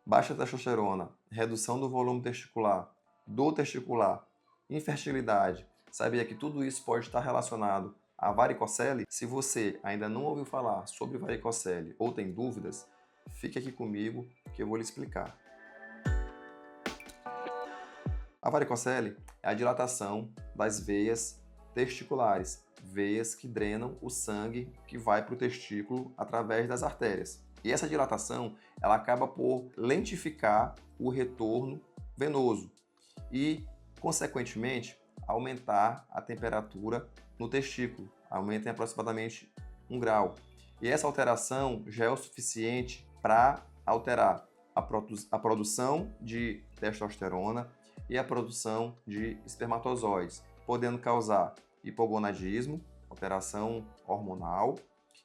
baixa testosterona, redução do volume testicular, dor testicular, infertilidade. Sabia que tudo isso pode estar relacionado à varicocele? Se você ainda não ouviu falar sobre varicocele ou tem dúvidas, fique aqui comigo que eu vou lhe explicar. A varicocele é a dilatação das veias testiculares, veias que drenam o sangue que vai para o testículo através das artérias. E essa dilatação, ela acaba por lentificar o retorno venoso e, consequentemente, aumentar a temperatura no testículo, aumenta em aproximadamente 1 grau. E essa alteração já é o suficiente para alterar a produção de testosterona e a produção de espermatozoides, podendo causar hipogonadismo, alteração hormonal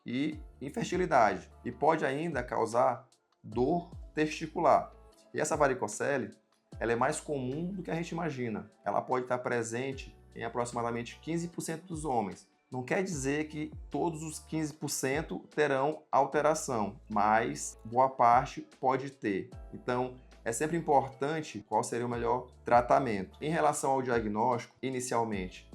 e infertilidade. E pode ainda causar dor testicular. E essa varicocele, ela é mais comum do que a gente imagina. Ela pode estar presente em aproximadamente 15% dos homens. Não quer dizer que todos os 15% terão alteração, mas boa parte pode ter. Então, é sempre importante qual seria o melhor tratamento. Em relação ao diagnóstico, inicialmente,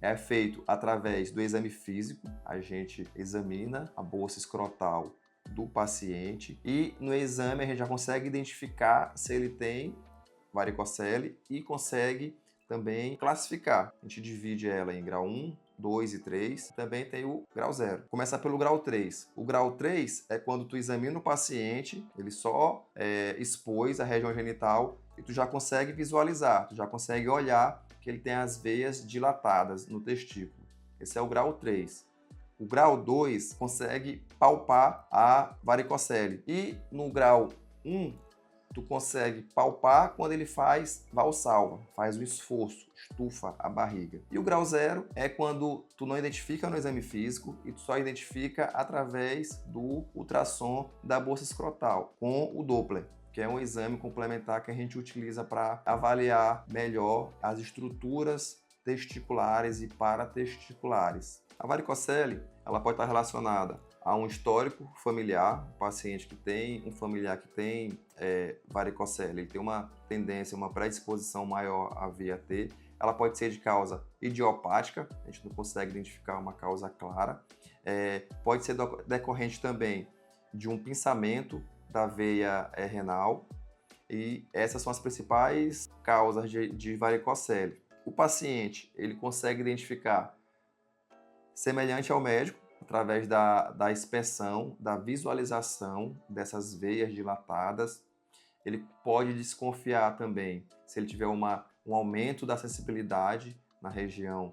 é feito através do exame físico. A gente examina a bolsa escrotal do paciente e no exame a gente já consegue identificar se ele tem varicocele e consegue também classificar. A gente divide ela em grau 1, 2 e 3. Também tem o grau 0. Começar pelo grau 3. O grau 3 é quando tu examina o paciente, ele só expôs a região genital e tu já consegue visualizar, tu já consegue olhar que ele tem as veias dilatadas no testículo. Esse é o grau 3. O grau 2 consegue palpar a varicocele. E no grau 1, tu consegue palpar quando ele faz valsalva, faz o esforço, estufa a barriga. E o grau 0 é quando tu não identifica no exame físico e tu só identifica através do ultrassom da bolsa escrotal, com o Doppler, que é um exame complementar que a gente utiliza para avaliar melhor as estruturas testiculares e paratesticulares. A varicocele, ela pode estar relacionada a um histórico familiar, um paciente que tem um familiar que tem varicocele, ele tem uma tendência, uma predisposição maior a vir a ter. Ela pode ser de causa idiopática, a gente não consegue identificar uma causa clara. Pode ser decorrente também de um pinçamento da veia renal, e essas são as principais causas de varicocele. O paciente, ele consegue identificar semelhante ao médico, através da inspeção, da visualização dessas veias dilatadas. Ele pode desconfiar também se ele tiver um aumento da sensibilidade na região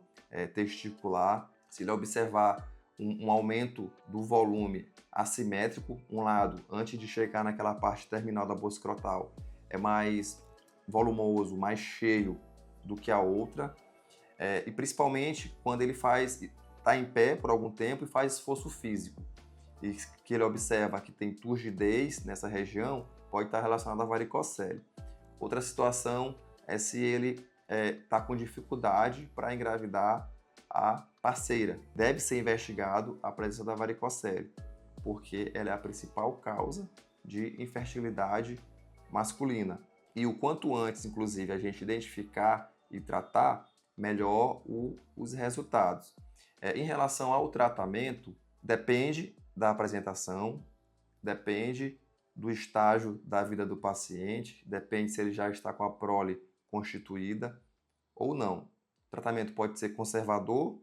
testicular, se ele observar um aumento do volume assimétrico, um lado, antes de chegar naquela parte terminal da bolsa escrotal, é mais volumoso, mais cheio do que a outra, e principalmente quando ele está em pé por algum tempo e faz esforço físico, e que ele observa que tem turgidez nessa região, pode estar relacionado à varicocele. Outra situação é se ele está com dificuldade para engravidar a parceira. Deve ser investigado a presença da varicocele, porque ela é a principal causa de infertilidade masculina. E o quanto antes, inclusive, a gente identificar e tratar, melhor os resultados. Em relação ao tratamento, depende da apresentação, depende do estágio da vida do paciente, depende se ele já está com a prole constituída ou não. O tratamento pode ser conservador,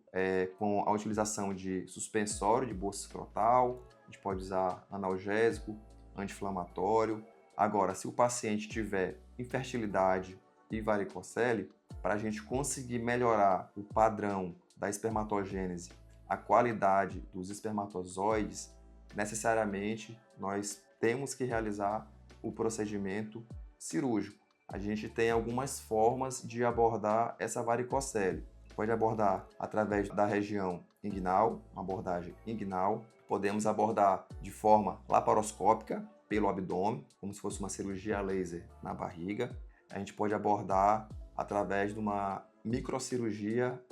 com a utilização de suspensório de bolsa escrotal, a gente pode usar analgésico, anti-inflamatório. Agora, se o paciente tiver infertilidade e varicocele, para a gente conseguir melhorar o padrão da espermatogênese, a qualidade dos espermatozoides, necessariamente nós temos que realizar o procedimento cirúrgico. A gente tem algumas formas de abordar essa varicocele. Pode abordar através da região inguinal, uma abordagem inguinal. Podemos abordar de forma laparoscópica, pelo abdômen, como se fosse uma cirurgia laser na barriga. A gente pode abordar através de uma microcirurgia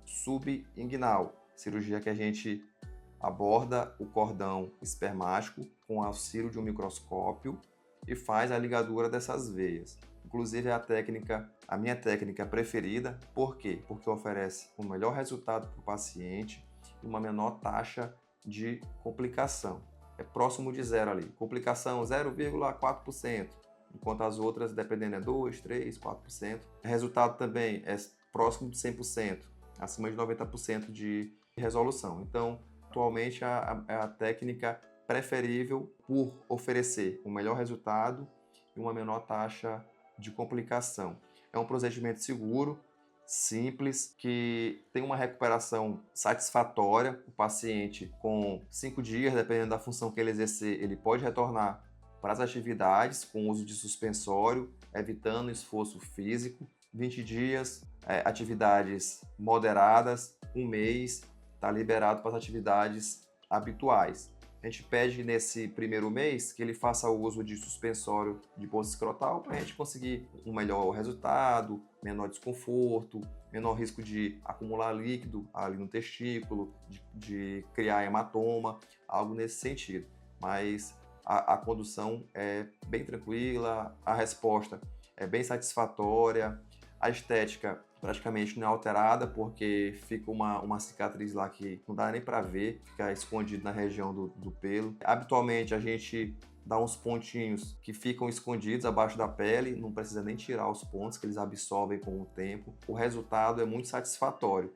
subinguinal, cirurgia que a gente aborda o cordão espermático com auxílio de um microscópio e faz a ligadura dessas veias. Inclusive é a minha técnica preferida. Por quê? Porque oferece um melhor resultado para o paciente e uma menor taxa de complicação. É próximo de zero ali. Complicação 0,4%, enquanto as outras, dependendo, é 2, 3, 4%. Resultado também é próximo de 100%, acima de 90% de resolução. Então, atualmente é a técnica preferível por oferecer um melhor resultado e uma menor taxa de complicação. É um procedimento seguro, simples, que tem uma recuperação satisfatória. O paciente, com 5 dias, dependendo da função que ele exercer, ele pode retornar para as atividades com uso de suspensório, evitando esforço físico. 20 dias, atividades moderadas, 1 mês, está liberado para as atividades habituais. A gente pede nesse primeiro mês que ele faça uso de suspensório de bolsa escrotal para a gente conseguir um melhor resultado, menor desconforto, menor risco de acumular líquido ali no testículo, de criar hematoma, algo nesse sentido. Mas a condução é bem tranquila, a resposta é bem satisfatória, a estética praticamente não é alterada, porque fica uma cicatriz lá que não dá nem para ver, fica escondido na região do pelo. Habitualmente a gente dá uns pontinhos que ficam escondidos abaixo da pele, não precisa nem tirar os pontos, que eles absorvem com o tempo. O resultado é muito satisfatório.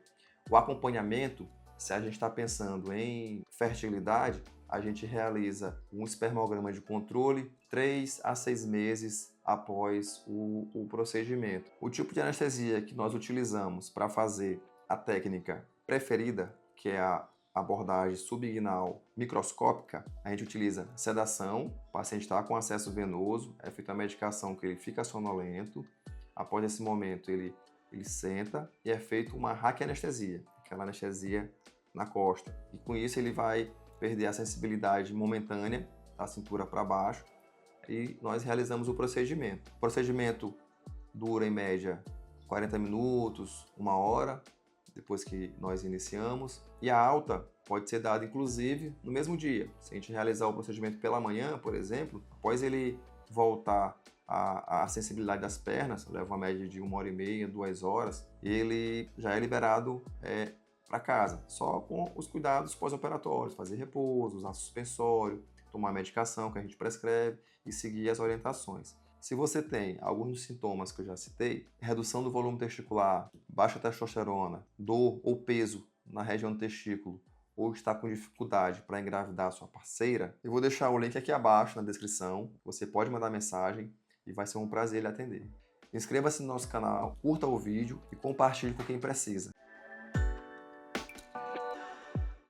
O acompanhamento, se a gente está pensando em fertilidade, a gente realiza um espermograma de controle 3 a 6 meses após o procedimento. O tipo de anestesia que nós utilizamos para fazer a técnica preferida, que é a abordagem subignal microscópica, a gente utiliza sedação, o paciente está com acesso venoso, é feita a medicação que ele fica sonolento. Após esse momento ele senta e é feita uma raquianestesia, aquela anestesia na costa. E com isso ele vai perder a sensibilidade momentânea da cintura para baixo e nós realizamos o procedimento. O procedimento dura em média 40 minutos, 1 hora, depois que nós iniciamos. E a alta pode ser dada, inclusive, no mesmo dia. Se a gente realizar o procedimento pela manhã, por exemplo, após ele voltar à sensibilidade das pernas, leva uma média de 1h30, 2 horas, ele já é liberado para casa, só com os cuidados pós-operatórios, fazer repouso, usar suspensório, tomar a medicação que a gente prescreve e seguir as orientações. Se você tem alguns dos sintomas que eu já citei, redução do volume testicular, baixa testosterona, dor ou peso na região do testículo, ou está com dificuldade para engravidar sua parceira, eu vou deixar o link aqui abaixo na descrição. Você pode mandar mensagem e vai ser um prazer lhe atender. Inscreva-se no nosso canal, curta o vídeo e compartilhe com quem precisa.